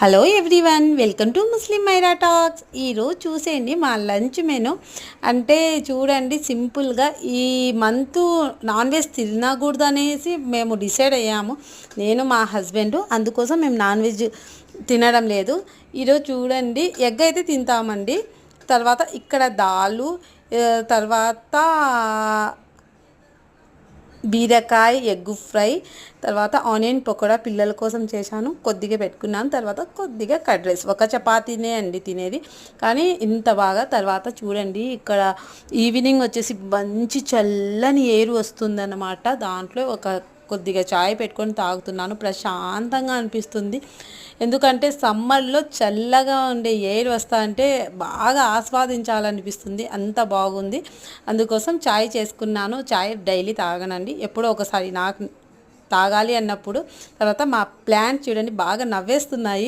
Hello everyone, welcome to Muslim Maira talks. ఈరోజు చూసేయండి మా లంచ్ మెను. అంటే చూడండి, సింపుల్గా ఈ మంత్ నాన్ వెజ్ తినకూడదు అనేసి మేము డిసైడ్ అయ్యాము, నేను మా హస్బెండ్. అందుకోసం మేము నాన్ వెజ్ తినడం లేదు. ఈరోజు చూడండి, ఎగ్ అయితే తింటామండి. తర్వాత ఇక్కడ దాలు, తర్వాత బీరకాయ ఎగ్ ఫ్రై, తర్వాత ఆనియన్ పకోడా పిల్లల కోసం చేశాను, కొద్దిగా పెట్టుకున్నాను. తర్వాత కొద్దిగా కర్డ్ రైస్. ఒక చపాతీనే అండి తినేది, కానీ ఇంత బాగా. తర్వాత చూడండి, ఇక్కడ ఈవినింగ్ వచ్చేసి మంచి చల్లని ఏరు వస్తుందన్నమాట. దాంట్లో కొద్దిగా చాయ్ పెట్టుకొని తాగుతున్నాను. ప్రశాంతంగా అనిపిస్తుంది. ఎందుకంటే సమ్మర్లో చల్లగా ఉండే ఎయిర్ వస్తా అంటే బాగా ఆస్వాదించాలనిపిస్తుంది, అంత బాగుంది. అందుకోసం చాయ్ చేసుకున్నాను. చాయ్ డైలీ తాగనండి, ఎప్పుడో ఒకసారి నాకు తాగాలి అన్నప్పుడు. తర్వాత మా ప్లాంట్ చూడండి బాగా నవ్వేస్తున్నాయి.